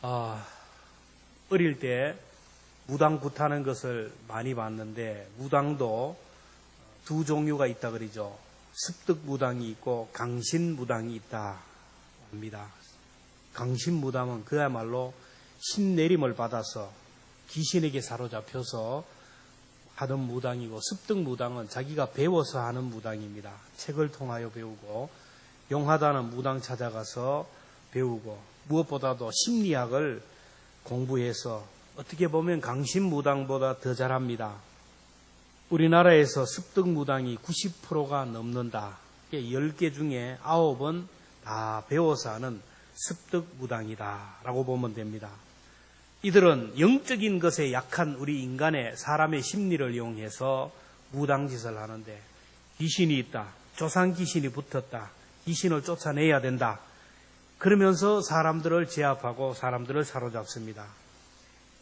어릴 때 무당 굿하는 것을 많이 봤는데 무당도 두 종류가 있다 그러죠. 습득무당이 있고 강신무당이 있다 합니다. 강신무당은 그야말로 신내림을 받아서 귀신에게 사로잡혀서 하던 무당이고, 습득무당은 자기가 배워서 하는 무당입니다. 책을 통하여 배우고 용하다는 무당 찾아가서 배우고, 무엇보다도 심리학을 공부해서 어떻게 보면 강신무당보다 더 잘합니다. 우리나라에서 습득무당이 90%가 넘는다. 10개 중에 9은 다 배워서 하는 습득무당이다 라고 보면 됩니다. 이들은 영적인 것에 약한 우리 인간의 사람의 심리를 이용해서 무당짓을 하는데, 귀신이 있다, 조상 귀신이 붙었다, 귀신을 쫓아내야 된다, 그러면서 사람들을 제압하고 사람들을 사로잡습니다.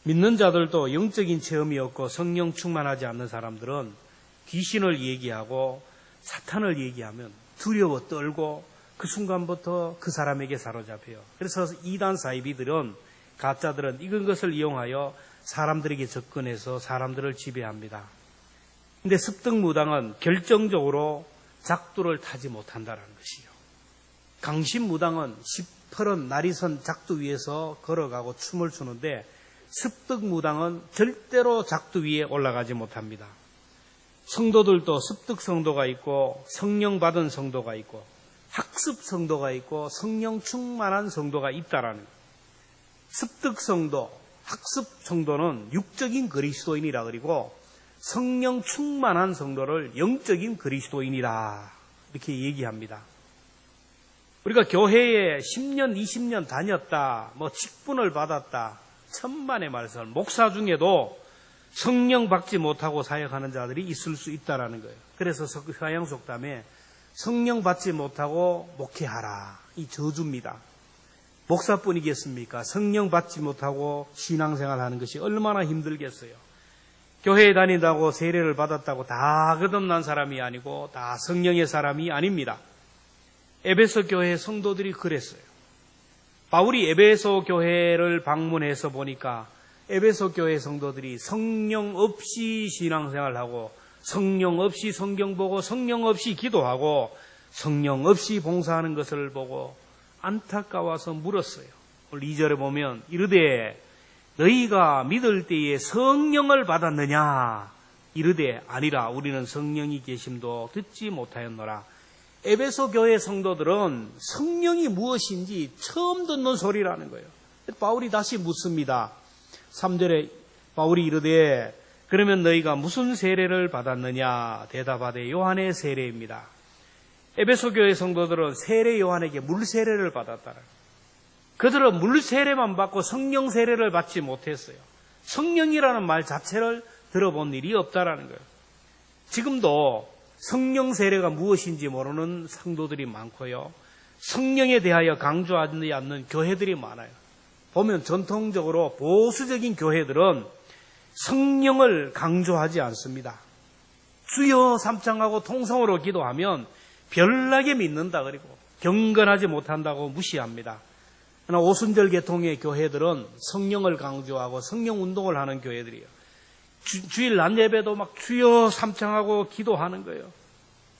믿는 자들도 영적인 체험이 없고 성령 충만하지 않는 사람들은 귀신을 얘기하고 사탄을 얘기하면 두려워 떨고 그 순간부터 그 사람에게 사로잡혀요. 그래서 이단 사이비들은, 가짜들은 이런 것을 이용하여 사람들에게 접근해서 사람들을 지배합니다. 그런데 습득무당은 결정적으로 작두를 타지 못한다는 것이요. 강신무당은 시퍼런 날이 선 작두 위에서 걸어가고 춤을 추는데, 습득무당은 절대로 작두 위에 올라가지 못합니다. 성도들도 습득 성도가 있고 성령 받은 성도가 있고 학습 성도가 있고 성령 충만한 성도가 있다라는 거예요. 습득 성도, 학습 성도는 육적인 그리스도인이라 그리고 성령 충만한 성도를 영적인 그리스도인이라 이렇게 얘기합니다. 우리가 교회에 10년, 20년 다녔다, 직분을 받았다, 천만의 말씀, 목사 중에도 성령 받지 못하고 사역하는 자들이 있을 수 있다라는 거예요. 그래서 서양 속담에 성령 받지 못하고 목회하라, 이 저주입니다. 목사뿐이겠습니까? 성령 받지 못하고 신앙생활하는 것이 얼마나 힘들겠어요. 교회에 다닌다고 세례를 받았다고 다 거듭난 사람이 아니고 다 성령의 사람이 아닙니다. 에베소 교회 성도들이 그랬어요. 바울이 에베소 교회를 방문해서 보니까 에베소 교회 성도들이 성령 없이 신앙생활하고 성령 없이 성경 보고 성령 없이 기도하고 성령 없이 봉사하는 것을 보고 안타까워서 물었어요. 오늘 2절에 보면 이르되 너희가 믿을 때에 성령을 받았느냐? 이르되 아니라 우리는 성령이 계심도 듣지 못하였노라. 에베소 교회 성도들은 성령이 무엇인지 처음 듣는 소리라는 거예요. 바울이 다시 묻습니다. 3절에 바울이 이르되 그러면 너희가 무슨 세례를 받았느냐? 대답하되 요한의 세례입니다. 에베소 교회 성도들은 세례 요한에게 물 세례를 받았다는 거예요. 그들은 물 세례만 받고 성령 세례를 받지 못했어요. 성령이라는 말 자체를 들어본 일이 없다라는 거예요. 지금도 성령 세례가 무엇인지 모르는 성도들이 많고요. 성령에 대하여 강조하지 않는 교회들이 많아요. 보면 전통적으로 보수적인 교회들은 성령을 강조하지 않습니다. 주여 삼창하고 통성으로 기도하면 별나게 믿는다 그리고 경건하지 못한다고 무시합니다. 그러나 오순절 계통의 교회들은 성령을 강조하고 성령 운동을 하는 교회들이에요. 주일 낮 예배도 막 주여 삼창하고 기도하는 거예요.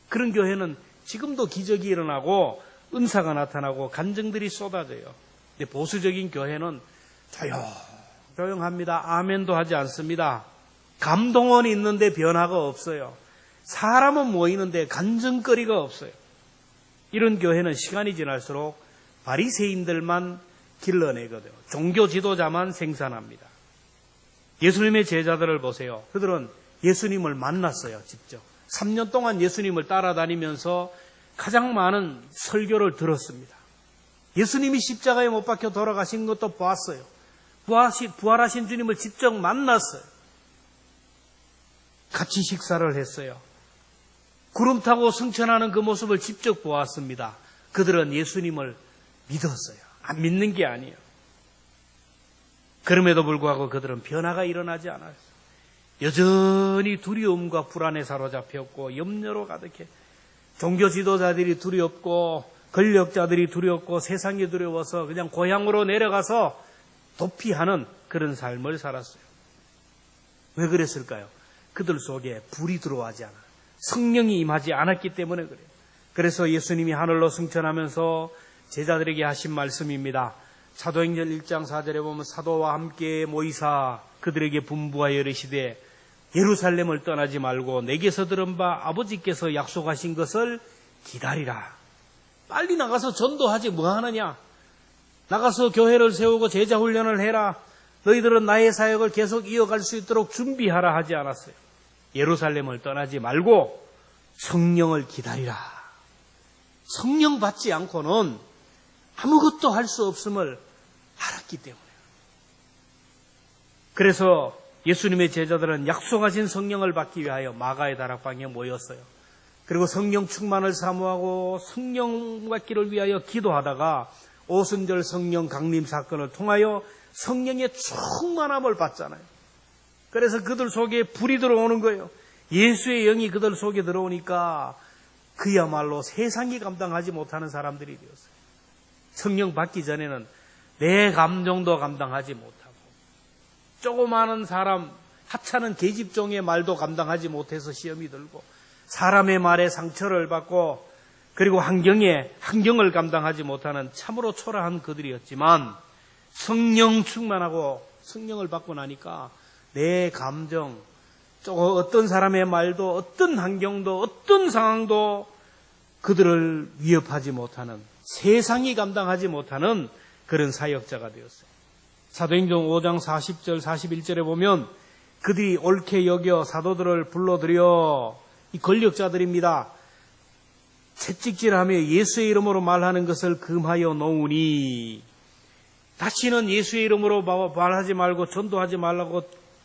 그런 교회는 지금도 기적이 일어나고 은사가 나타나고 간증들이 쏟아져요. 근데 보수적인 교회는 조용합니다. 아멘도 하지 않습니다. 감동은 있는데 변화가 없어요. 사람은 모이는데 간증거리가 없어요. 이런 교회는 시간이 지날수록 바리새인들만 길러내거든요. 종교 지도자만 생산합니다. 예수님의 제자들을 보세요. 그들은 예수님을 만났어요. 직접 3년 동안 예수님을 따라다니면서 가장 많은 설교를 들었습니다. 예수님이 십자가에 못 박혀 돌아가신 것도 보았어요. 부활하신 주님을 직접 만났어요. 같이 식사를 했어요. 구름 타고 승천하는 그 모습을 직접 보았습니다. 그들은 예수님을 믿었어요. 안 믿는 게 아니에요. 그럼에도 불구하고 그들은 변화가 일어나지 않았어요. 여전히 두려움과 불안에 사로잡혔고 염려로 가득해. 종교 지도자들이 두렵고 권력자들이 두렵고 세상이 두려워서 그냥 고향으로 내려가서 도피하는 그런 삶을 살았어요. 왜 그랬을까요? 그들 속에 불이 들어가지 않아. 성령이 임하지 않았기 때문에 그래요. 그래서 예수님이 하늘로 승천하면서 제자들에게 하신 말씀입니다. 사도행전 1장 4절에 보면 사도와 함께 모이사 그들에게 분부하여 이르시되 예루살렘을 떠나지 말고 내게서 들은 바 아버지께서 약속하신 것을 기다리라. 빨리 나가서 전도하지 뭐 하느냐. 나가서 교회를 세우고 제자 훈련을 해라. 너희들은 나의 사역을 계속 이어갈 수 있도록 준비하라 하지 않았어요. 예루살렘을 떠나지 말고 성령을 기다리라. 성령 받지 않고는 아무것도 할 수 없음을 알았기 때문에. 그래서 예수님의 제자들은 약속하신 성령을 받기 위하여 마가의 다락방에 모였어요. 그리고 성령 충만을 사모하고 성령 받기를 위하여 기도하다가 오순절 성령 강림 사건을 통하여 성령의 충만함을 받잖아요. 그래서 그들 속에 불이 들어오는 거예요. 예수의 영이 그들 속에 들어오니까 그야말로 세상이 감당하지 못하는 사람들이 되었어요. 성령 받기 전에는 내 감정도 감당하지 못하고 조그마한 사람 하찮은 계집종의 말도 감당하지 못해서 시험이 들고 사람의 말에 상처를 받고 그리고 환경을 감당하지 못하는 참으로 초라한 그들이었지만 성령 충만하고 성령을 받고 나니까 내 감정, 어떤 사람의 말도 어떤 환경도 어떤 상황도 그들을 위협하지 못하는 세상이 감당하지 못하는 그런 사역자가 되었어요. 사도행전 5장 40절 41절에 보면 그들이 옳게 여겨 사도들을 불러들여 이 권력자들입니다. 채찍질하며 예수의 이름으로 말하는 것을 금하여 놓으니 다시는 예수의 이름으로 말하지 말고 전도하지 말라고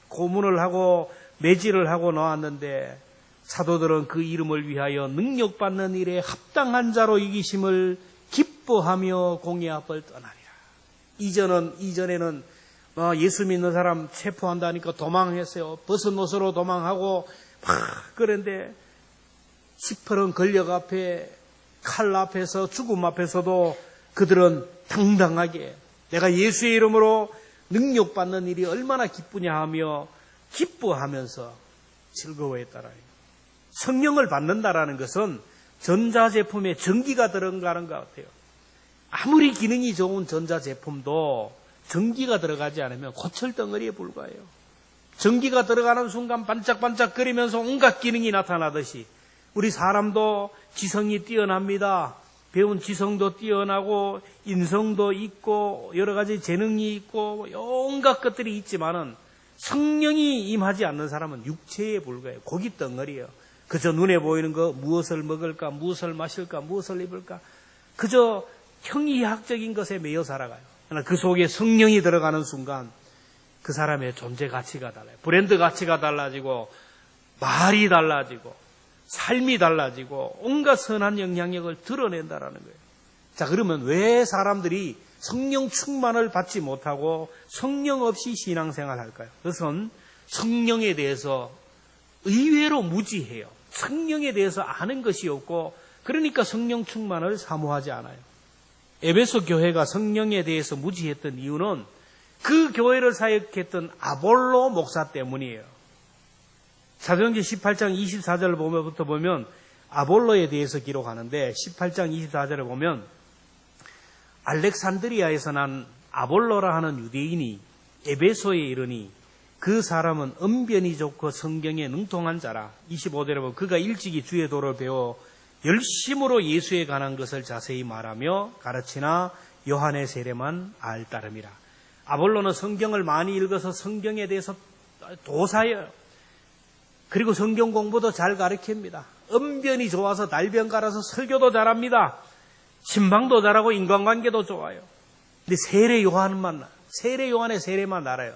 고문을 하고 매질을 하고 놓았는데 사도들은 그 이름을 위하여 능력받는 일에 합당한 자로 이기심을 기뻐하며 공의 앞을 떠나리라. 이전에는 예수 믿는 사람 체포한다니까 도망했어요. 벗은 옷으로 도망하고 그런데 시퍼런 권력 앞에 칼 앞에서 죽음 앞에서도 그들은 당당하게 내가 예수의 이름으로 능력받는 일이 얼마나 기쁘냐 하며 기뻐하면서 즐거워했다라는 거예요. 성령을 받는다라는 것은 전자제품에 전기가 들어가는 것 같아요. 아무리 기능이 좋은 전자제품도 전기가 들어가지 않으면 고철덩어리에 불과해요. 전기가 들어가는 순간 반짝반짝거리면서 온갖 기능이 나타나듯이 우리 사람도 지성이 뛰어납니다. 배운 지성도 뛰어나고 인성도 있고 여러 가지 재능이 있고 온갖 것들이 있지만은 성령이 임하지 않는 사람은 육체에 불과해요. 고깃덩어리예요. 그저 눈에 보이는 거 무엇을 먹을까, 무엇을 마실까, 무엇을 입을까 그저 형이학적인 것에 매여 살아가요. 그러나 그 속에 성령이 들어가는 순간 그 사람의 존재 가치가 달라요. 브랜드 가치가 달라지고 말이 달라지고 삶이 달라지고 온갖 선한 영향력을 드러낸다라는 거예요. 자, 그러면 왜 사람들이 성령 충만을 받지 못하고 성령 없이 신앙생활을 할까요? 그것은 성령에 대해서 의외로 무지해요. 성령에 대해서 아는 것이 없고 그러니까 성령 충만을 사모하지 않아요. 에베소 교회가 성령에 대해서 무지했던 이유는 그 교회를 사역했던 아볼로 목사 때문이에요. 사도행전 18장 24절을 보면 아볼로에 대해서 기록하는데 18장 24절에 보면 알렉산드리아에서 난 아볼로라 하는 유대인이 에베소에 이르니 그 사람은 언변이 좋고 성경에 능통한 자라. 25절에 보면 그가 일찍이 주의 도를 배워 열심으로 예수에 관한 것을 자세히 말하며 가르치나 요한의 세례만 알 따름이라. 아볼로는 성경을 많이 읽어서 성경에 대해서 도사예요. 그리고 성경 공부도 잘 가르칩니다. 언변이 좋아서 달변 갈아서 설교도 잘합니다. 신방도 잘하고 인간관계도 좋아요. 근데 세례 요한의 세례만 알아요.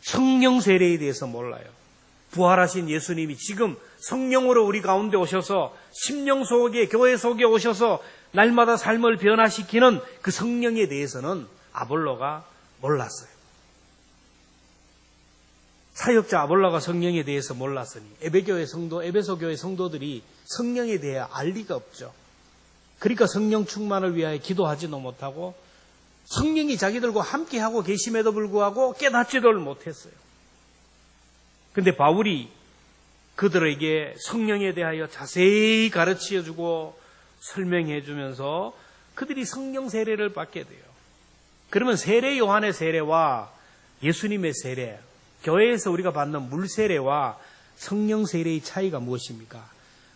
성령 세례에 대해서 몰라요. 부활하신 예수님이 지금 성령으로 우리 가운데 오셔서 심령 속에 교회 속에 오셔서 날마다 삶을 변화시키는 그 성령에 대해서는 아볼로가 몰랐어요. 사역자 아볼로가 성령에 대해서 몰랐으니 에베소 교회 성도들이 성령에 대해 알 리가 없죠. 그러니까 성령 충만을 위하여 기도하지도 못하고 성령이 자기들과 함께하고 계심에도 불구하고 깨닫지를 못했어요. 근데 바울이 그들에게 성령에 대하여 자세히 가르쳐주고 설명해주면서 그들이 성령 세례를 받게 돼요. 그러면 세례 요한의 세례와 예수님의 세례, 교회에서 우리가 받는 물 세례와 성령 세례의 차이가 무엇입니까?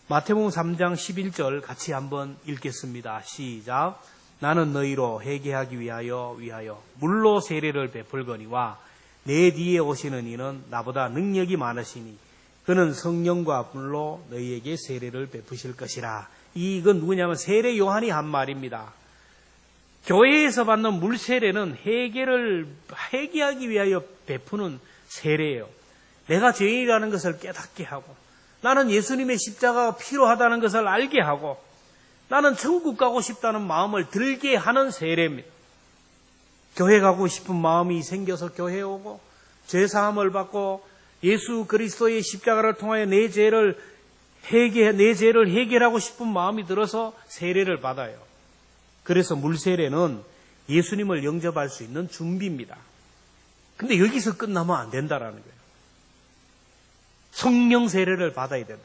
마태복음 3장 11절 같이 한번 읽겠습니다. 시작. 나는 너희로 회개하기 위하여 물로 세례를 베풀거니와 내 뒤에 오시는 이는 나보다 능력이 많으시니 그는 성령과 물로 너희에게 세례를 베푸실 것이라. 이건 누구냐면 세례 요한이 한 말입니다. 교회에서 받는 물 세례는 회개하기 위하여 베푸는 세례예요. 내가 죄인이라는 것을 깨닫게 하고, 나는 예수님의 십자가가 필요하다는 것을 알게 하고, 나는 천국 가고 싶다는 마음을 들게 하는 세례입니다. 교회 가고 싶은 마음이 생겨서 교회에 오고, 죄사함을 받고 예수 그리스도의 십자가를 통하여 내 죄를 해결하고 싶은 마음이 들어서 세례를 받아요. 그래서 물세례는 예수님을 영접할 수 있는 준비입니다. 근데 여기서 끝나면 안 된다라는 거예요. 성령 세례를 받아야 된다.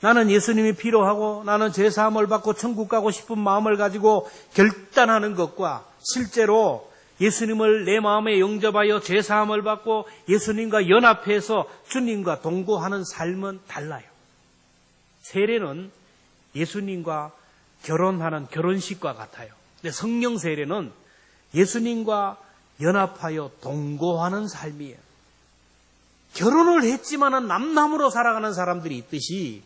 나는 예수님이 필요하고 나는 죄사함을 받고 천국 가고 싶은 마음을 가지고 결단하는 것과 실제로 예수님을 내 마음에 영접하여 죄사함을 받고 예수님과 연합해서 주님과 동거하는 삶은 달라요. 세례는 예수님과 결혼하는 결혼식과 같아요. 근데 성령 세례는 예수님과 연합하여 동거하는 삶이에요. 결혼을 했지만 남남으로 살아가는 사람들이 있듯이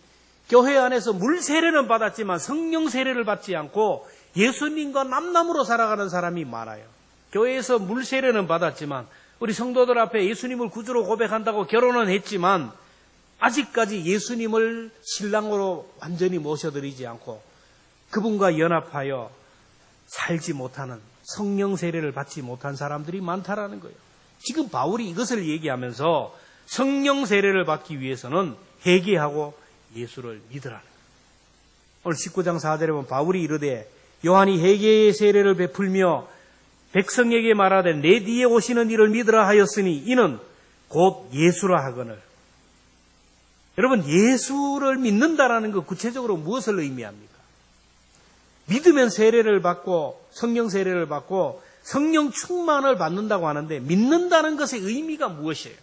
교회 안에서 물 세례는 받았지만 성령 세례를 받지 않고 예수님과 남남으로 살아가는 사람이 많아요. 교회에서 물 세례는 받았지만 우리 성도들 앞에 예수님을 구주로 고백한다고 결혼은 했지만 아직까지 예수님을 신랑으로 완전히 모셔드리지 않고 그분과 연합하여 살지 못하는 성령 세례를 받지 못한 사람들이 많다라는 거예요. 지금 바울이 이것을 얘기하면서 성령 세례를 받기 위해서는 회개하고 예수를 믿으라는 거예요. 오늘 19장 4절에 보면 바울이 이르되 요한이 회개의 세례를 베풀며 백성에게 말하되 내 뒤에 오시는 이를 믿으라 하였으니 이는 곧 예수라 하거늘. 여러분, 예수를 믿는다라는 것 구체적으로 무엇을 의미합니까? 믿으면 세례를 받고 성령 세례를 받고 성령 충만을 받는다고 하는데 믿는다는 것의 의미가 무엇이에요?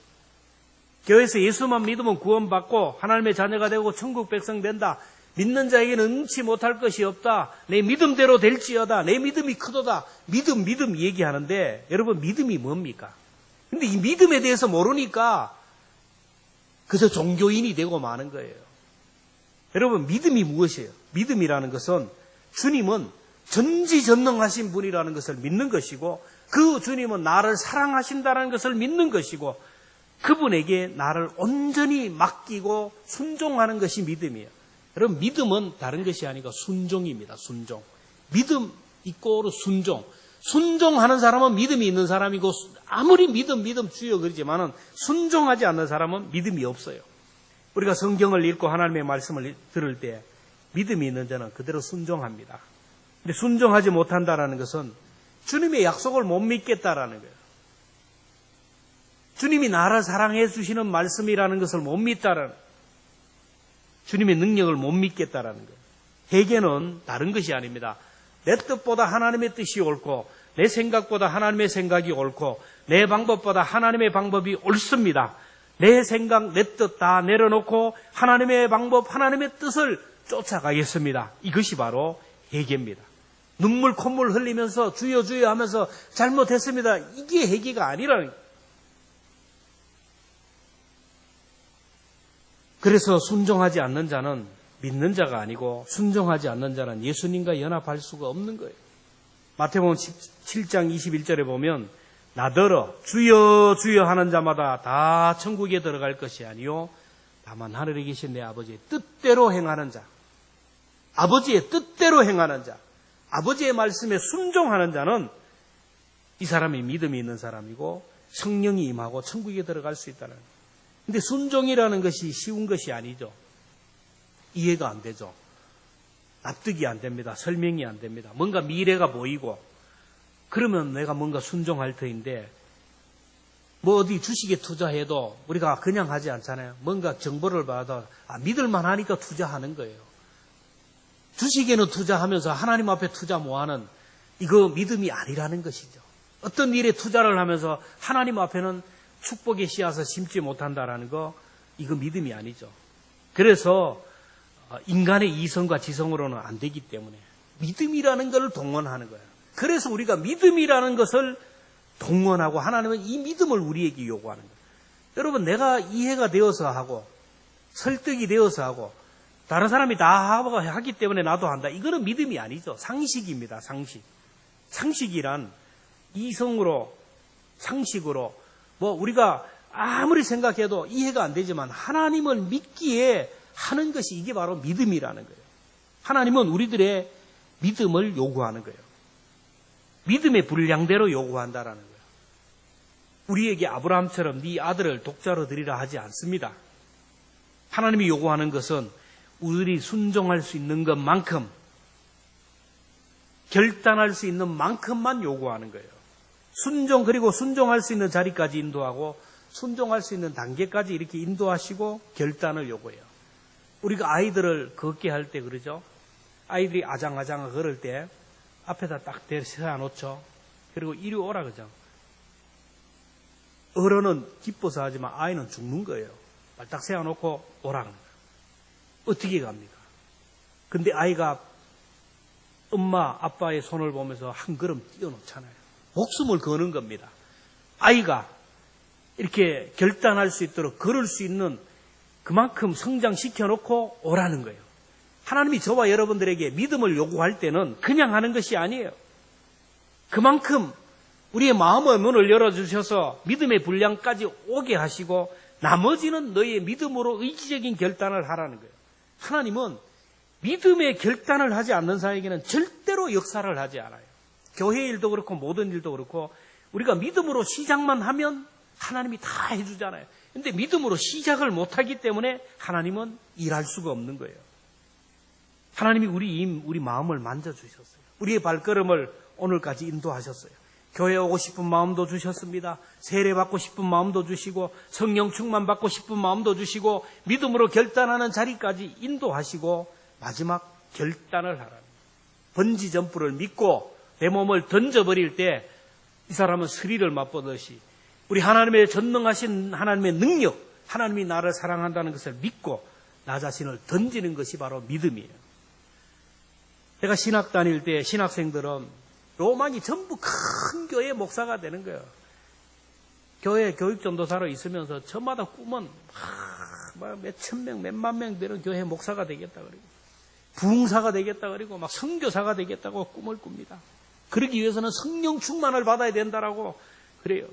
교회에서 예수만 믿으면 구원받고 하나님의 자녀가 되고 천국 백성 된다. 믿는 자에게는 응치 못할 것이 없다. 내 믿음대로 될지어다. 내 믿음이 크도다. 믿음 얘기하는데 여러분, 믿음이 뭡니까? 근데 이 믿음에 대해서 모르니까 그저 종교인이 되고 마는 거예요. 여러분, 믿음이 무엇이에요? 믿음이라는 것은 주님은 전지전능하신 분이라는 것을 믿는 것이고 그 주님은 나를 사랑하신다는 것을 믿는 것이고 그분에게 나를 온전히 맡기고 순종하는 것이 믿음이에요. 여러분, 믿음은 다른 것이 아니고 순종입니다. 순종. 믿음 이꼬르 순종. 순종하는 사람은 믿음이 있는 사람이고 아무리 믿음 주여 그러지만은 순종하지 않는 사람은 믿음이 없어요. 우리가 성경을 읽고 하나님의 말씀을 들을 때 믿음이 있는 자는 그대로 순종합니다. 근데 순종하지 못한다라는 것은 주님의 약속을 못 믿겠다라는 거예요. 주님이 나를 사랑해 주시는 말씀이라는 것을 못 믿다라는 거예요. 주님의 능력을 못 믿겠다라는 거예요. 회개는 다른 것이 아닙니다. 내 뜻보다 하나님의 뜻이 옳고 내 생각보다 하나님의 생각이 옳고 내 방법보다 하나님의 방법이 옳습니다. 내 생각, 내 뜻 다 내려놓고 하나님의 방법, 하나님의 뜻을 쫓아가겠습니다. 이것이 바로 회개입니다. 눈물 콧물 흘리면서 주여 주여 하면서 잘못했습니다. 이게 회개가 아니라는 거예요. 그래서 순종하지 않는 자는 믿는 자가 아니고 순종하지 않는 자는 예수님과 연합할 수가 없는 거예요. 마태복음 7장 21절에 보면 나더러 주여 주여 하는 자마다 다 천국에 들어갈 것이 아니요 다만 하늘에 계신 내 아버지의 뜻대로 행하는 자, 아버지의 뜻대로 행하는 자, 아버지의 말씀에 순종하는 자는 이 사람이 믿음이 있는 사람이고 성령이 임하고 천국에 들어갈 수 있다는 거예요. 근데 순종이라는 것이 쉬운 것이 아니죠. 이해가 안 되죠. 납득이 안 됩니다. 설명이 안 됩니다. 뭔가 미래가 보이고 그러면 내가 뭔가 순종할 터인데, 뭐 어디 주식에 투자해도 우리가 그냥 하지 않잖아요. 뭔가 정보를 받아 믿을만 하니까 투자하는 거예요. 주식에는 투자하면서 하나님 앞에 투자 뭐하는, 이거 믿음이 아니라는 것이죠. 어떤 일에 투자를 하면서 하나님 앞에는 축복의 씨앗을 심지 못한다라는 거, 이거 믿음이 아니죠. 그래서 인간의 이성과 지성으로는 안 되기 때문에 믿음이라는 걸 동원하는 거예요. 그래서 우리가 믿음이라는 것을 동원하고, 하나님은 이 믿음을 우리에게 요구하는 거예요. 여러분, 내가 이해가 되어서 하고 설득이 되어서 하고 다른 사람이 다 하기 때문에 나도 한다, 이거는 믿음이 아니죠. 상식입니다. 상식이란 이성으로, 상식으로, 뭐 우리가 아무리 생각해도 이해가 안 되지만 하나님을 믿기에 하는 것이, 이게 바로 믿음이라는 거예요. 하나님은 우리들의 믿음을 요구하는 거예요. 믿음의 분량대로 요구한다라는 거예요. 우리에게 아브라함처럼 네 아들을 독자로 드리라 하지 않습니다. 하나님이 요구하는 것은 우리들이 순종할 수 있는 것만큼, 결단할 수 있는 만큼만 요구하는 거예요. 그리고 순종할 수 있는 자리까지 인도하고 순종할 수 있는 단계까지 이렇게 인도하시고 결단을 요구해요. 우리가 아이들을 걷게 할 때 그러죠. 아이들이 아장아장 걸을 때 앞에다 딱 세워놓죠. 그리고 이리 오라 그러죠. 어른은 기뻐서 하지만 아이는 죽는 거예요. 딱 세워놓고 오라 그러는 거예요. 어떻게 갑니까? 근데 아이가 엄마, 아빠의 손을 보면서 한 걸음 뛰어놓잖아요. 목숨을 거는 겁니다. 아이가 이렇게 결단할 수 있도록 걸을 수 있는 그만큼 성장시켜놓고 오라는 거예요. 하나님이 저와 여러분들에게 믿음을 요구할 때는 그냥 하는 것이 아니에요. 그만큼 우리의 마음의 문을 열어주셔서 믿음의 분량까지 오게 하시고 나머지는 너의 믿음으로 의지적인 결단을 하라는 거예요. 하나님은 믿음의 결단을 하지 않는 자에게는 절대로 역사를 하지 않아요. 교회 일도 그렇고 모든 일도 그렇고 우리가 믿음으로 시작만 하면 하나님이 다 해주잖아요. 근데 믿음으로 시작을 못하기 때문에 하나님은 일할 수가 없는 거예요. 하나님이 우리 마음을 만져주셨어요. 우리의 발걸음을 오늘까지 인도하셨어요. 교회 오고 싶은 마음도 주셨습니다. 세례 받고 싶은 마음도 주시고 성령 충만 받고 싶은 마음도 주시고 믿음으로 결단하는 자리까지 인도하시고 마지막 결단을 하라는, 번지 점프를 믿고 내 몸을 던져버릴 때 이 사람은 스릴을 맛보듯이 우리 하나님의 전능하신 하나님의 능력, 하나님이 나를 사랑한다는 것을 믿고 나 자신을 던지는 것이 바로 믿음이에요. 제가 신학 다닐 때 신학생들은 로망이 전부 큰 교회 목사가 되는 거예요. 교회 교육전도사로 있으면서 저마다 꿈은 몇천 명, 몇만 명 되는 교회 목사가 되겠다 그러고 부흥사가 되겠다 그러고 막 선교사가 되겠다고 꿈을 꿉니다. 그러기 위해서는 성령 충만을 받아야 된다라고 그래요.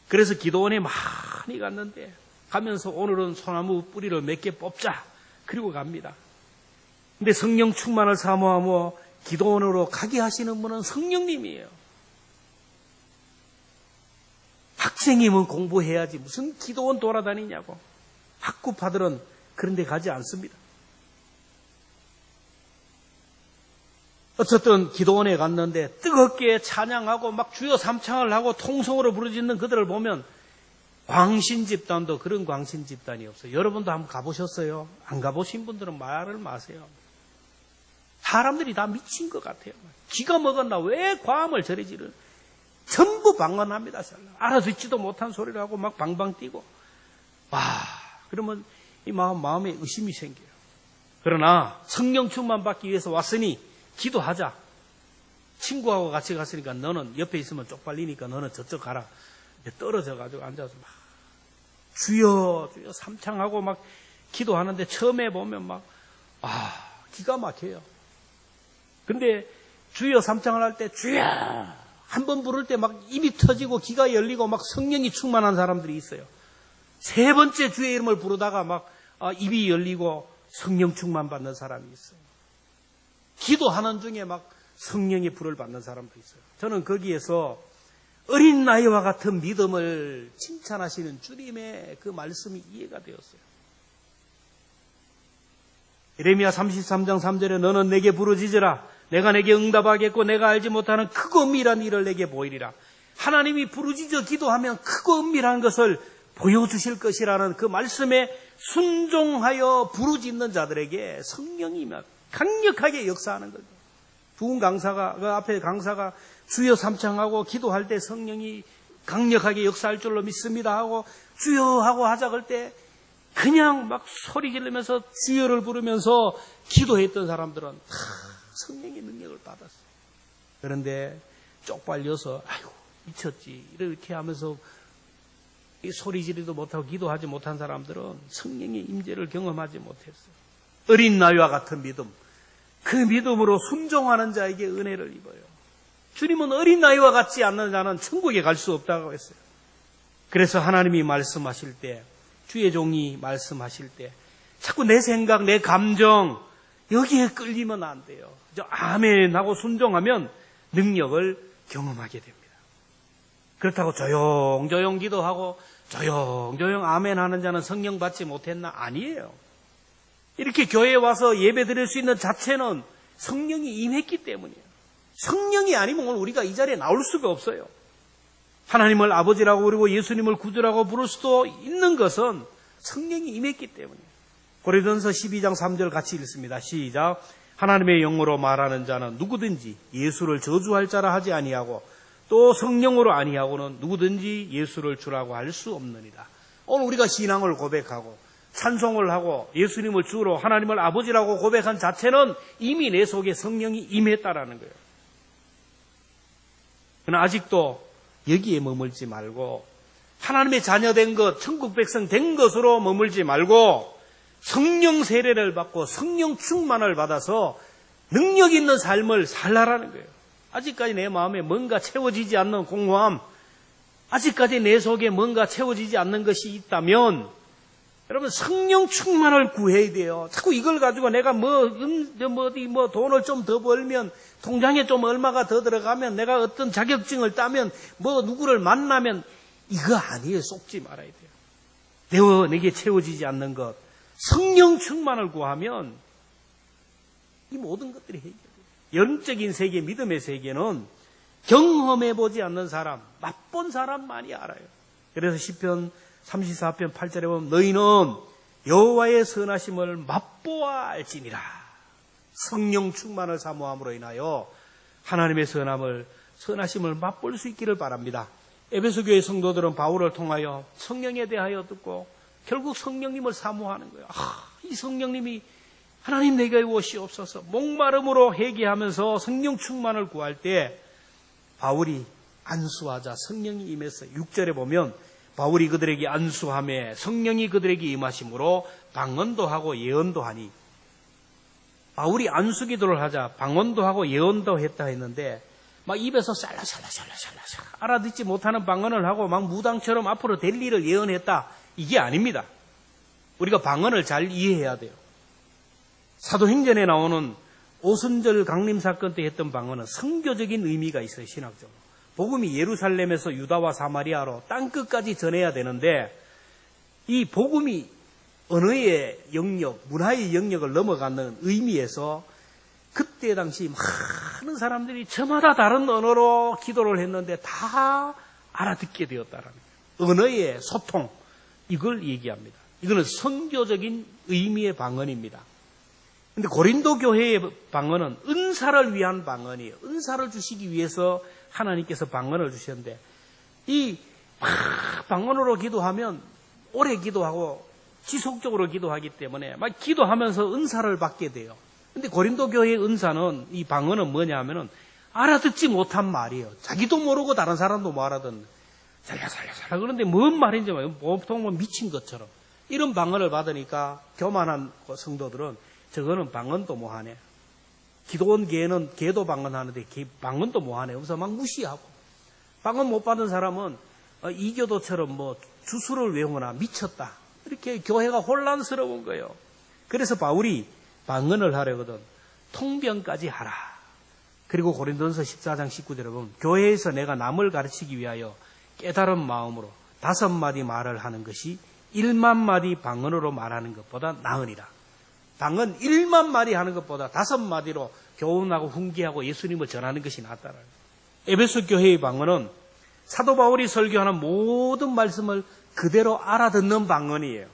그래서 기도원에 많이 갔는데 가면서 오늘은 소나무 뿌리를 몇 개 뽑자 그리고 갑니다. 근데 성령 충만을 사모하며 기도원으로 가게 하시는 분은 성령님이에요. 학생이면 공부해야지 무슨 기도원 돌아다니냐고. 학구파들은 그런 데 가지 않습니다. 어쨌든 기도원에 갔는데 뜨겁게 찬양하고 막 주여 삼창을 하고 통성으로 부르짖는 그들을 보면 광신 집단도 그런 광신 집단이 없어요. 여러분도 한번 가보셨어요? 안 가보신 분들은 말을 마세요. 사람들이 다 미친 것 같아요. 기가 먹었나? 왜 과음을 저리 지르는? 전부 방언합니다. 알아듣지도 못한 소리를 하고 막 방방 뛰고. 그러면 이 마음에 의심이 생겨요. 그러나 성령 충만 받기 위해서 왔으니 기도하자. 친구하고 같이 갔으니까 너는 옆에 있으면 쪽팔리니까 너는 저쪽 가라. 떨어져가지고 앉아서 막 주여 주여 삼창하고 막 기도하는데 처음에 보면 막 기가 막혀요. 근데 주여 삼창을 할 때 주여 한 번 부를 때 막 입이 터지고 귀가 열리고 막 성령이 충만한 사람들이 있어요. 세 번째 주의 이름을 부르다가 막 입이 열리고 성령 충만 받는 사람이 있어요. 기도하는 중에 막 성령의 불을 받는 사람도 있어요. 저는 거기에서 어린 나이와 같은 믿음을 칭찬하시는 주님의 그 말씀이 이해가 되었어요. 예레미야 33장 3절에 너는 내게 부르짖으라 내가 내게 응답하겠고 내가 알지 못하는 크고 은밀한 일을 내게 보이리라. 하나님이 부르짖어 기도하면 크고 은밀한 것을 보여주실 것이라는 그 말씀에 순종하여 부르짖는 자들에게 성령이 강력하게 역사하는 거죠. 부흥 강사가, 그 앞에 강사가 주여 삼창하고 기도할 때 성령이 강력하게 역사할 줄로 믿습니다 하고 주여 하고 하작할 때 그냥 막 소리 지르면서 주여를 부르면서 기도했던 사람들은 다 성령의 능력을 받았어요. 그런데 쪽팔려서 아이고 미쳤지 이렇게 하면서 소리 지르도 못하고 기도하지 못한 사람들은 성령의 임재를 경험하지 못했어요. 어린 나이와 같은 믿음, 그 믿음으로 순종하는 자에게 은혜를 입어요. 주님은 어린 나이와 같지 않는 자는 천국에 갈 수 없다고 했어요. 그래서 하나님이 말씀하실 때, 주의 종이 말씀하실 때 자꾸 내 생각, 내 감정 여기에 끌리면 안 돼요. 아멘 하고 순종하면 능력을 경험하게 됩니다. 그렇다고 조용조용 기도하고 조용조용 아멘 하는 자는 성령 받지 못했나? 아니에요. 이렇게 교회에 와서 예배 드릴 수 있는 자체는 성령이 임했기 때문이에요. 성령이 아니면 오늘 우리가 이 자리에 나올 수가 없어요. 하나님을 아버지라고 부르고 예수님을 구주라고 부를 수도 있는 것은 성령이 임했기 때문이에요. 고린도전서 12장 3절 같이 읽습니다. 시작. 하나님의 영으로 말하는 자는 누구든지 예수를 저주할 자라 하지 아니하고 또 성령으로 아니하고는 누구든지 예수를 주라고 할 수 없느니라. 오늘 우리가 신앙을 고백하고 찬송을 하고 예수님을 주로 하나님을 아버지라고 고백한 자체는 이미 내 속에 성령이 임했다라는 거예요. 그러나 아직도 여기에 머물지 말고 하나님의 자녀된 것, 천국 백성 된 것으로 머물지 말고 성령 세례를 받고 성령 충만을 받아서 능력 있는 삶을 살라라는 거예요. 아직까지 내 마음에 뭔가 채워지지 않는 공허함, 아직까지 내 속에 뭔가 채워지지 않는 것이 있다면 여러분 성령 충만을 구해야 돼요. 자꾸 이걸 가지고 내가 돈을 좀 더 벌면 통장에 좀 얼마가 더 들어가면 내가 어떤 자격증을 따면 누구를 만나면 이거 아니에요. 속지 말아야 돼요. 내게 채워지지 않는 것 성령 충만을 구하면 이 모든 것들이 해결돼요. 영적인 세계, 믿음의 세계는 경험해보지 않는 사람, 맛본 사람만이 알아요. 그래서 시편 34편 8절에 보면 너희는 여호와의 선하심을 맛보아 알지니라. 성령 충만을 사모함으로 인하여 하나님의 선하심을 맛볼 수 있기를 바랍니다. 에베소 교회 성도들은 바울을 통하여 성령에 대하여 듣고 결국 성령님을 사모하는 거예요. 이 성령님이 하나님 내게 오시옵소서. 목마름으로 회개하면서 성령 충만을 구할 때 바울이 안수하자 성령이 임해서 6절에 보면 바울이 그들에게 안수하며 성령이 그들에게 임하심으로 방언도 하고 예언도 하니 바울이 안수 기도를 하자 방언도 하고 예언도 했다 했는데 막 입에서 샬라샬라샬라샬라 알아듣지 못하는 방언을 하고 막 무당처럼 앞으로 될 일을 예언했다. 이게 아닙니다. 우리가 방언을 잘 이해해야 돼요. 사도행전에 나오는 오순절 강림 사건 때 했던 방언은 선교적인 의미가 있어요. 신학적으로. 복음이 예루살렘에서 유다와 사마리아로 땅끝까지 전해야 되는데 이 복음이 언어의 영역, 문화의 영역을 넘어가는 의미에서 그때 당시 많은 사람들이 저마다 다른 언어로 기도를 했는데 다 알아듣게 되었다라는 거예요. 언어의 소통, 이걸 얘기합니다. 이거는 선교적인 의미의 방언입니다. 근데 고린도 교회의 방언은 은사를 위한 방언이에요. 은사를 주시기 위해서 하나님께서 방언을 주셨는데 이 방언으로 기도하면 오래 기도하고 지속적으로 기도하기 때문에 막 기도하면서 은사를 받게 돼요. 근데 고린도 교회의 은사는 이 방언은 뭐냐 하면은 알아듣지 못한 말이에요. 자기도 모르고 다른 사람도 못 알아듣는. 살살살살 그런데 뭔 말인지 보통 미친 것처럼 이런 방언을 받으니까 교만한 성도들은 저거는 방언도 못하네. 기도원 걔는 걔도 방언하는데 걔 방언도 못하네. 그래서 막 무시하고 방언 못 받은 사람은 이교도처럼 주술을 외우거나 미쳤다. 이렇게 교회가 혼란스러운 거예요. 그래서 바울이 방언을 하려거든 통변까지 하라. 그리고 고린도전서 14장 19절에 보면 교회에서 내가 남을 가르치기 위하여 깨달은 마음으로 5마디 말을 하는 것이 1만 마디 방언으로 말하는 것보다 나으니라. 방언 1만 마디 하는 것보다 5마디로 교훈하고 훈계하고 예수님을 전하는 것이 낫다라는 거예요. 에베소 교회의 방언은 사도 바울이 설교하는 모든 말씀을 그대로 알아듣는 방언이에요.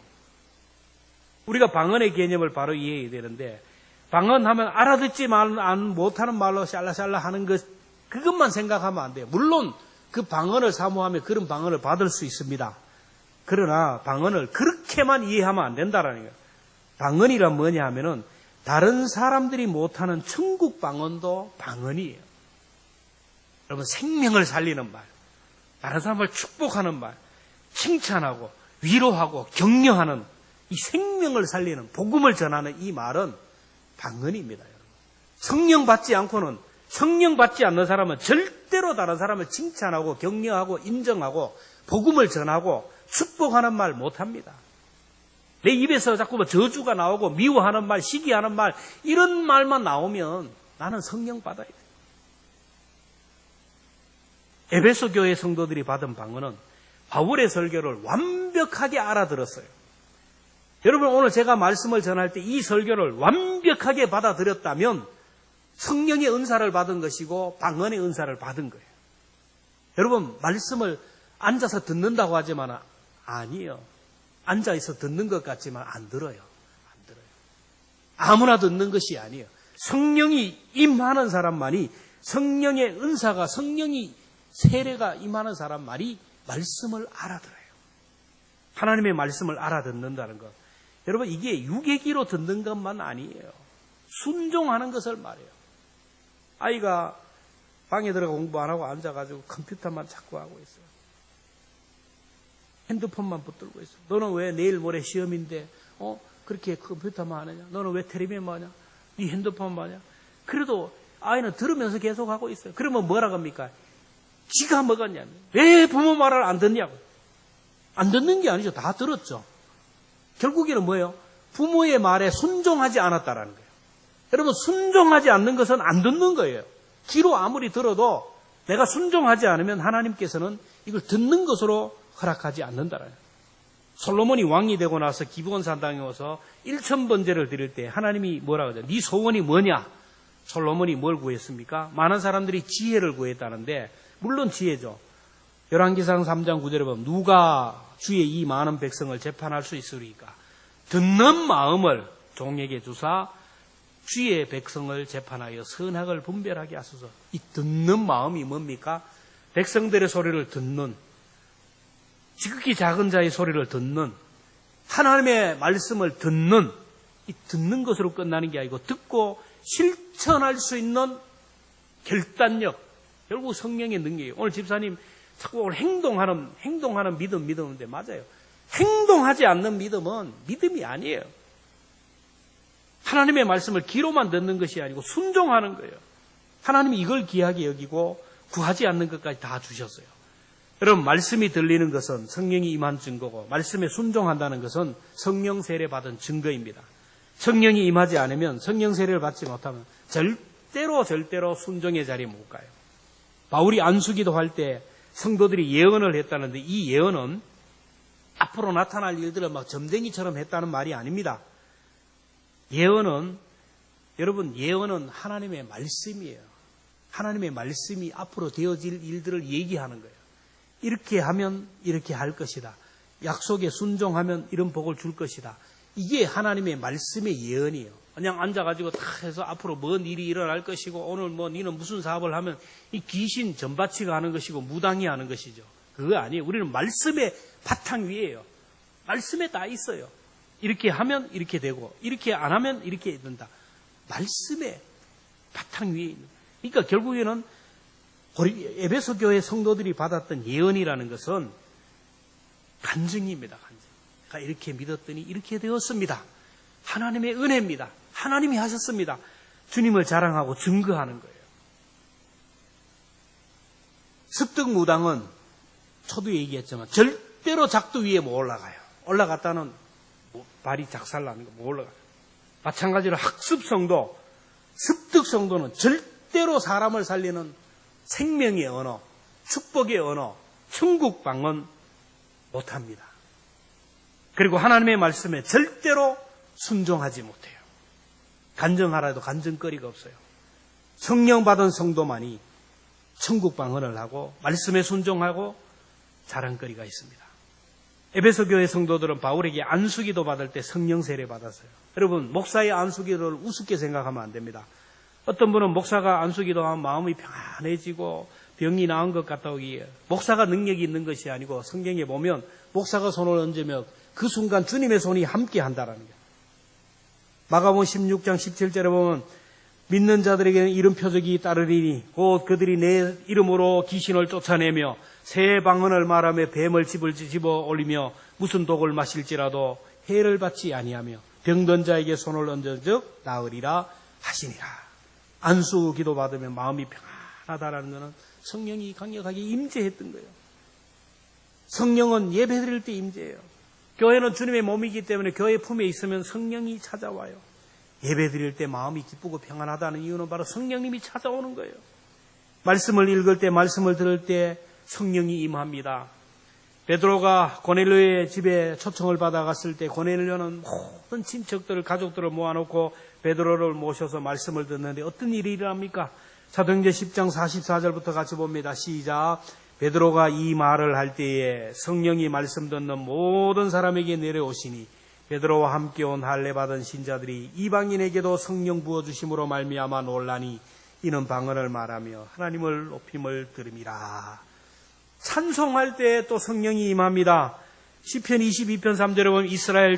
우리가 방언의 개념을 바로 이해해야 되는데, 방언하면 알아듣지 못하는 말로 샬라샬라 하는 것, 그것만 생각하면 안 돼요. 물론 그 방언을 사모하면 그런 방언을 받을 수 있습니다. 그러나 방언을 그렇게만 이해하면 안 된다라는 거예요. 방언이란 뭐냐 하면은 다른 사람들이 못하는 천국 방언도 방언이에요. 여러분, 생명을 살리는 말, 다른 사람을 축복하는 말, 칭찬하고 위로하고 격려하는 이 생명을 살리는 복음을 전하는 이 말은 방언입니다. 여러분. 성령 받지 않고는, 성령 받지 않는 사람은 절대로 다른 사람을 칭찬하고 격려하고 인정하고 복음을 전하고 축복하는 말 못합니다. 내 입에서 자꾸 저주가 나오고 미워하는 말, 시기하는 말, 이런 말만 나오면 나는 성령 받아야 돼. 에베소 교회 성도들이 받은 방언은 바울의 설교를 완벽하게 알아들었어요. 여러분, 오늘 제가 말씀을 전할 때 이 설교를 완벽하게 받아들였다면 성령의 은사를 받은 것이고 방언의 은사를 받은 거예요. 여러분, 말씀을 앉아서 듣는다고 하지만 아니에요. 앉아서 듣는 것 같지만 안 들어요. 안 들어요. 아무나 듣는 것이 아니에요. 성령이 임하는 사람만이, 성령의 은사가, 성령이 세례가 임하는 사람만이 말씀을 알아들어요. 하나님의 말씀을 알아듣는다는 것. 여러분, 이게 유괴기로 듣는 것만 아니에요. 순종하는 것을 말해요. 아이가 방에 들어가 공부 안 하고 앉아가지고 컴퓨터만 자꾸 하고 있어요. 핸드폰만 붙들고 있어. 너는 왜 내일 모레 시험인데 그렇게 컴퓨터만 하느냐? 너는 왜 텔레비전만 하냐? 네 핸드폰만 하냐? 그래도 아이는 들으면서 계속 하고 있어요. 그러면 뭐라 합니까? 지가 먹었냐? 왜 부모 말을 안 듣냐고. 안 듣는 게 아니죠. 다 들었죠. 결국에는 뭐예요? 부모의 말에 순종하지 않았다라는 거예요. 여러분, 순종하지 않는 것은 안 듣는 거예요. 귀로 아무리 들어도 내가 순종하지 않으면 하나님께서는 이걸 듣는 것으로 허락하지 않는다라는 거예요. 솔로몬이 왕이 되고 나서 기브온 산당에 와서 1000번제를 드릴 때 하나님이 뭐라고 하죠? 네 소원이 뭐냐? 솔로몬이 뭘 구했습니까? 많은 사람들이 지혜를 구했다는데, 물론 지혜죠. 열왕기상 3장 9절에 보면 누가 주의 이 많은 백성을 재판할 수 있으리까? 듣는 마음을 종에게 주사 주의 백성을 재판하여 선악을 분별하게 하소서. 이 듣는 마음이 뭡니까? 백성들의 소리를 듣는, 지극히 작은 자의 소리를 듣는, 하나님의 말씀을 듣는, 이 듣는 것으로 끝나는 게 아니고 듣고 실천할 수 있는 결단력, 결국 성령의 능력이에요. 오늘 집사님 자꾸 오늘 행동하는 믿음인데 맞아요. 행동하지 않는 믿음은 믿음이 아니에요. 하나님의 말씀을 귀로만 듣는 것이 아니고 순종하는 거예요. 하나님이 이걸 귀하게 여기고 구하지 않는 것까지 다 주셨어요. 여러분, 말씀이 들리는 것은 성령이 임한 증거고, 말씀에 순종한다는 것은 성령 세례 받은 증거입니다. 성령이 임하지 않으면, 성령 세례를 받지 못하면 절대로 순종의 자리에 못 가요. 바울이 안수기도 할 때 성도들이 예언을 했다는데, 이 예언은 앞으로 나타날 일들을 막 점쟁이처럼 했다는 말이 아닙니다. 여러분, 예언은 하나님의 말씀이에요. 하나님의 말씀이 앞으로 되어질 일들을 얘기하는 거예요. 이렇게 하면 이렇게 할 것이다. 약속에 순종하면 이런 복을 줄 것이다. 이게 하나님의 말씀의 예언이에요. 그냥 앉아가지고 다 해서 앞으로 뭔 일이 일어날 것이고, 오늘 니는 무슨 사업을 하면 이 귀신 전바치가 하는 것이고 무당이 하는 것이죠. 그거 아니에요. 우리는 말씀의 바탕 위에요. 말씀에 다 있어요. 이렇게 하면 이렇게 되고, 이렇게 안 하면 이렇게 된다. 말씀의 바탕 위에 있는. 그러니까 결국에는 에베소 교회 성도들이 받았던 예언이라는 것은 간증입니다. 간증. 그러니까 이렇게 믿었더니 이렇게 되었습니다. 하나님의 은혜입니다. 하나님이 하셨습니다. 주님을 자랑하고 증거하는 거예요. 습득무당은 저도 얘기했지만 절대로 작두 위에 못 올라가요. 올라갔다는 발이 작살나는 거 못 올라가요. 마찬가지로 학습성도, 습득성도는 절대로 사람을 살리는 생명의 언어, 축복의 언어, 천국 방언 못합니다. 그리고 하나님의 말씀에 절대로 순종하지 못해요. 간증하라 해도 간증거리가 없어요. 성령 받은 성도만이 천국 방언을 하고 말씀에 순종하고 자랑거리가 있습니다. 에베소 교회 성도들은 바울에게 안수기도 받을 때 성령 세례 받았어요. 여러분, 목사의 안수기도를 우습게 생각하면 안 됩니다. 어떤 분은 목사가 안수기도 하면 마음이 평안해지고 병이 나은 것 같다 오기에 목사가 능력이 있는 것이 아니고 성경에 보면 목사가 손을 얹으면 그 순간 주님의 손이 함께 한다라는 거예요. 마가복음 16장 17절에 보면 믿는 자들에게는 이런 표적이 따르리니 곧 그들이 내 이름으로 귀신을 쫓아내며 새 방언을 말하며 뱀을 집어 올리며 무슨 독을 마실지라도 해를 받지 아니하며 병든 자에게 손을 얹은 즉 나으리라 하시니라. 안수 기도 받으면 마음이 평안하다라는 것은 성령이 강력하게 임재했던 거예요. 성령은 예배드릴 때 임재해요. 교회는 주님의 몸이기 때문에 교회 품에 있으면 성령이 찾아와요. 예배드릴 때 마음이 기쁘고 평안하다는 이유는 바로 성령님이 찾아오는 거예요. 말씀을 읽을 때, 말씀을 들을 때 성령이 임합니다. 베드로가 고넬료의 집에 초청을 받아갔을 때 고넬료는 모든 친척들, 가족들을 모아놓고 베드로를 모셔서 말씀을 듣는데 어떤 일이 일어납니까? 사도행전 10장 44절부터 같이 봅니다. 시작. 베드로가 이 말을 할 때에 성령이 말씀 듣는 모든 사람에게 내려오시니 베드로와 함께 온 할례 받은 신자들이 이방인에게도 성령 부어주심으로 말미암아 놀라니 이는 방언을 말하며 하나님을 높임을 들음이라. 찬송할 때 또 성령이 임합니다. 시편 22편 3절에 보면 이스라엘의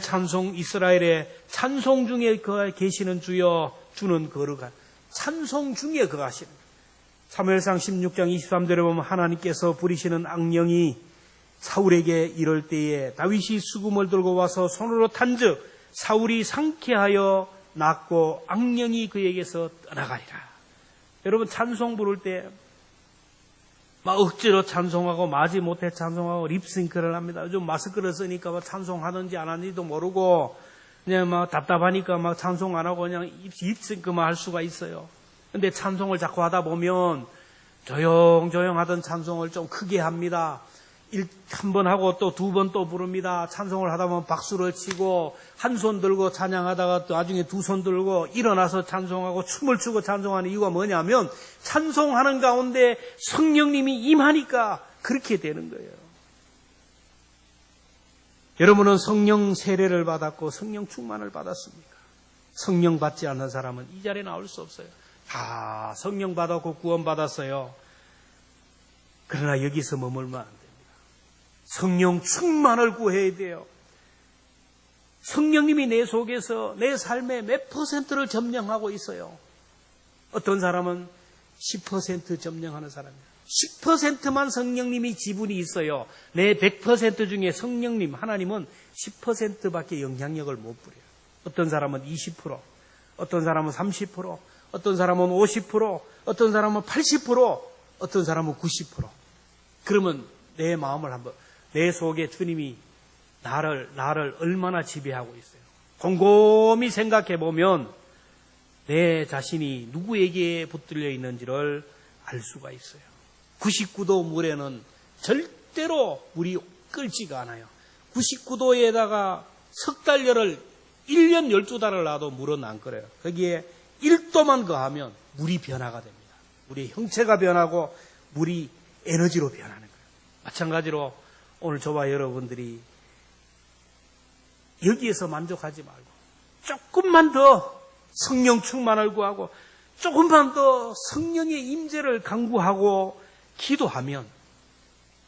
찬송 중에 계시는 주여 주는 거룩한 찬송 중에 거하시는 사무엘상 16장 23절에 보면 하나님께서 부리시는 악령이 사울에게 이럴 때에 다윗이 수금을 들고 와서 손으로 탄즉 사울이 상쾌하여 낫고 악령이 그에게서 떠나가리라. 여러분 찬송 부를 때 막 억지로 찬송하고 마지 못해 찬송하고 립싱크를 합니다. 요즘 마스크를 쓰니까 막 찬송하는지 안 하는지도 모르고 그냥 막 답답하니까 막 찬송 안 하고 그냥 립싱크만 할 수가 있어요. 근데 찬송을 자꾸 하다 보면 조용조용 하던 찬송을 좀 크게 합니다. 한 번 하고 또 두 번 또 부릅니다. 찬송을 하다 보면 박수를 치고 한 손 들고 찬양하다가 또 나중에 두 손 들고 일어나서 찬송하고 춤을 추고 찬송하는 이유가 뭐냐면 찬송하는 가운데 성령님이 임하니까 그렇게 되는 거예요. 여러분은 성령 세례를 받았고 성령 충만을 받았습니까? 성령 받지 않는 사람은 이 자리에 나올 수 없어요. 다 성령 받았고 구원 받았어요. 그러나 여기서 머물면 안 됩니다. 성령 충만을 구해야 돼요. 성령님이 내 속에서 내 삶의 몇 퍼센트를 점령하고 있어요. 어떤 사람은 10% 점령하는 사람이에요. 10%만 성령님이 지분이 있어요. 내 100% 중에 성령님, 하나님은 10%밖에 영향력을 못 부려요. 어떤 사람은 20%, 어떤 사람은 30%, 어떤 사람은 50%, 어떤 사람은 80%, 어떤 사람은 90%. 그러면 내 마음을 한번, 내 속에 주님이 나를 얼마나 지배하고 있어요. 곰곰이 생각해 보면 내 자신이 누구에게 붙들려 있는지를 알 수가 있어요. 99도 물에는 절대로 물이 끓지가 않아요. 99도에다가 석 달열을 1년 12달을 놔도 물은 안 끓어요. 거기에 1도만 거하면 물이 변화가 됩니다. 물의 형체가 변하고 물이 에너지로 변하는 거예요. 마찬가지로 오늘 저와 여러분들이 여기에서 만족하지 말고 조금만 더 성령 충만을 구하고 조금만 더 성령의 임재를 간구하고 기도하면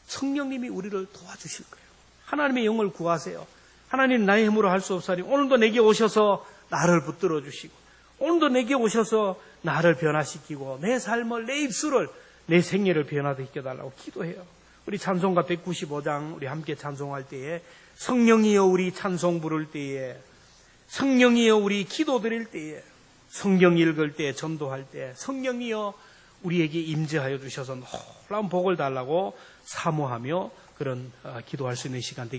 성령님이 우리를 도와주실 거예요. 하나님의 영을 구하세요. 하나님 나의 힘으로 할 수 없사니 오늘도 내게 오셔서 나를 붙들어 주시고 오늘도 내게 오셔서 나를 변화시키고 내 삶을, 내 입술을, 내 생애를 변화시켜 달라고 기도해요. 우리 찬송가 195장 우리 함께 찬송할 때에 성령이여 우리 찬송 부를 때에 성령이여 우리 기도 드릴 때에 성경 읽을 때 전도할 때 성령이여 우리에게 임재하여 주셔서 놀라운 복을 달라고 사모하며 그런 기도할 수 있는 시간 되겠습니다.